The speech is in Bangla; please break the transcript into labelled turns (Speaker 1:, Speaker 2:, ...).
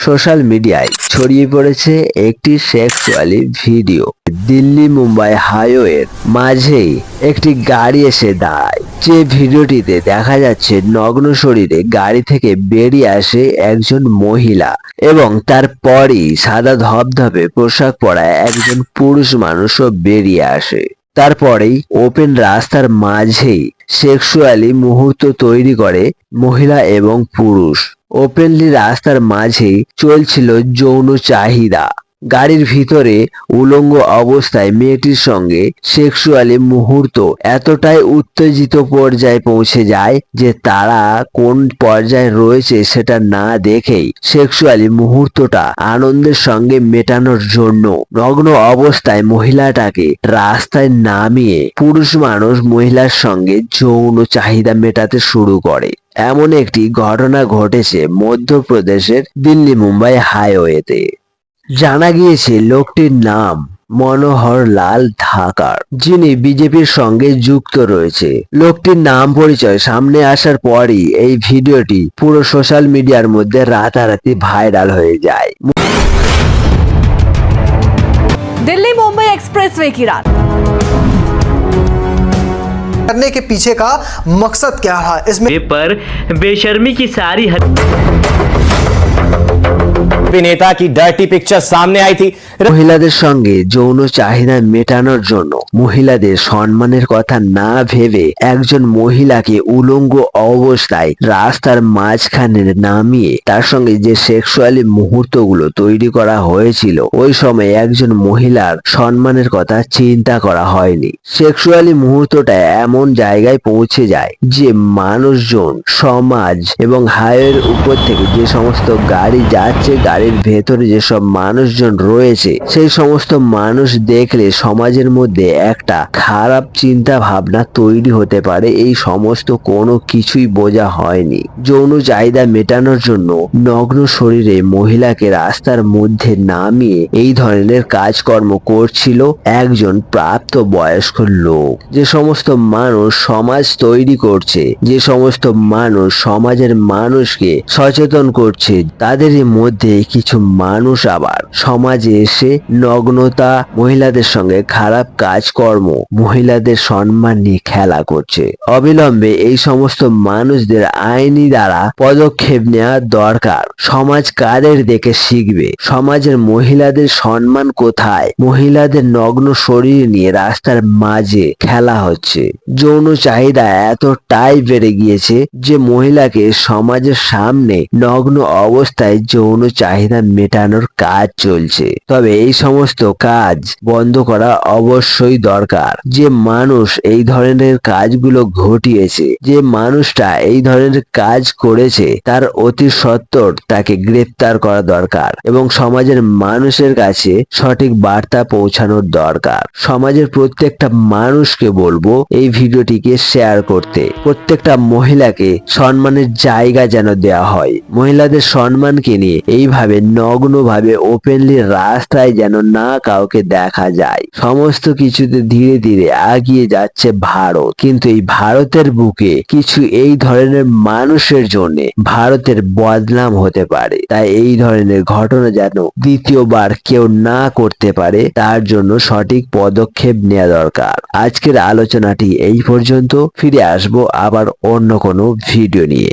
Speaker 1: সোশ্যাল মিডিয়ায় ছড়িয়ে পড়েছে একটি সেক্সুয়ালি ভিডিও। দিল্লি মুম্বাই হাইওয়ের মাঝেই একটি গাড়ি এসে দাঁড়ায়। যে ভিডিওটিতে দেখা যাচ্ছে নগ্ন শরীরে গাড়ি থেকে বেরিয়ে আসে একজন মহিলা এবং তারপরই সাদা ধবধবে পোশাক পরা একজন পুরুষ মানুষও বেরিয়ে আসে। তারপরেই ওপেন রাস্তার মাঝেই সেক্সুয়ালি মুহূর্ত তৈরি করে মহিলা এবং পুরুষ। ওপেনলি রাস্তার মাঝেই চলছিল যৌন চাহিদা। গাড়ির ভিতরে উলঙ্গ অবস্থায় মেয়েটির সঙ্গে সেক্সুয়ালি মুহূর্ত এতটাই উত্তেজিত পর্যায়ে পৌঁছে যায় যে তারা কোন পর্যায়ে রয়েছে সেটা না দেখেই সেক্সুয়ালি মুহূর্তটা আনন্দের সঙ্গে মেটানোর জন্য নগ্ন অবস্থায় মহিলাটাকে রাস্তায় নামিয়ে পুরুষ মানুষ মহিলার সঙ্গে যৌন চাহিদা মেটাতে শুরু করে। এমন একটি ঘটনা ঘটেছে মধ্যপ্রদেশের দিল্লি মুম্বাই হাইওয়েতে। জানা গিয়েছে লোকটির নাম মনোহর লাল ধাকার, যিনি বিজেপির সঙ্গে যুক্ত রয়েছে। লোকটির নাম পরিচয় সামনে আসার পরই এই ভিডিওটি পুরো সোশ্যাল মিডিয়ার মধ্যে রাতারাতি ভাইরাল হয়ে যায়।
Speaker 2: दिल्ली मुंबई एक्सप्रेसवे की रात
Speaker 3: करने के पीछे का मकसद क्या है, इसमें
Speaker 4: पर बेशर्मी की सारी
Speaker 5: नेता की डर्टी पिक्चर सामने आई थी।
Speaker 1: মহিলাদের সঙ্গে যৌন চাহিদা মেটানোর জন্য মহিলাদের সম্মানের কথা না ভেবে একজন মহিলাকে উলঙ্গ অবস্থায় রাস্তার মাঝখানে নামিয়ে তার সঙ্গে যে সেক্সুয়ালি মুহূর্তগুলো তৈরি করা হয়েছিল, ওই সময় একজন মহিলার সম্মানের কথা চিন্তা করা হয়নি। সেক্সুয়ালি মুহূর্তটা এমন জায়গায় পৌঁছে যায় যে মানুষজন, সমাজ এবং হাইওয়ের উপর থেকে যে সমস্ত গাড়ি যাচ্ছে, গাড়ির ভেতরে যেসব মানুষজন রয়েছে, সেই সমস্ত মানুষ দেখলে সমাজের মধ্যে একটা খারাপ চিন্তা ভাবনা তৈরি হতে পারে। এই সমস্ত কোনো কিছুই বোঝা হয়নি। যৌন চাহিদা মেটানোর জন্য নগ্ন শরীরে মহিলাকে রাস্তার মধ্যে নামিয়ে এই ধরনের কাজকর্ম করছিল একজন প্রাপ্ত বয়স্ক লোক। যে সমস্ত মানুষ সমাজ তৈরি করছে, যে সমস্ত মানুষ সমাজের মানুষকে সচেতন করছে, তাদেরই মধ্যে কিছু মানুষ আবার সমাজে এসে নগ্নতা, মহিলাদের সঙ্গে খারাপ কাজকর্ম, মহিলাদের সম্মান নিয়ে খেলা করছে। অবিলম্বে এই সমস্ত মানুষদের আইনি দ্বারা পদক্ষেপ নেওয়া দরকার। সমাজ কাদের দেখে শিখবে? সমাজের মহিলাদের সম্মান কোথায়? মহিলাদের নগ্ন শরীর নিয়ে রাস্তার মাঝে খেলা হচ্ছে। যৌন চাহিদা এতটাই বেড়ে গিয়েছে যে মহিলাকে সমাজের সামনে নগ্ন অবস্থায় যৌন চাহিদা মেটানোর কাজ চলছে। তবে এই সমস্ত কাজ বন্ধ করা অবশ্যই দরকার। যে মানুষ এই ধরনের কাজগুলো ঘটিয়েছে, যে মানুষটা এই ধরনের কাজ করেছে, তার অতি সত্বর তাকে গ্রেফতার করা দরকার এবং সমাজের মানুষের কাছে সঠিক বার্তা পৌঁছানোর দরকার। সমাজের প্রত্যেকটা মানুষকে বলবো এই ভিডিওটিকে শেয়ার করতে। প্রত্যেকটা মহিলাকে সম্মানের জায়গা যেন দেওয়া হয়। মহিলাদের সম্মানকে নিয়ে এইভাবে নগ্নভাবে ওপেনলি রাস্তায় যেন না কাউকে দেখা যায়। সমস্ত কিছুতে ধীরে ধীরে এগিয়ে যাচ্ছে ভারত, কিন্তু এই ভারতের বুকে কিছু এই ধরনের মানুষের জন্য ভারতের বদনাম হতে পারে। তাই এই ধরনের ঘটনা যেন দ্বিতীয়বার কেউ না করতে পারে, তার জন্য সঠিক পদক্ষেপ নেওয়া দরকার। আজকের আলোচনাটি এই পর্যন্ত। ফিরে আসবো আবার অন্য কোনো ভিডিও নিয়ে।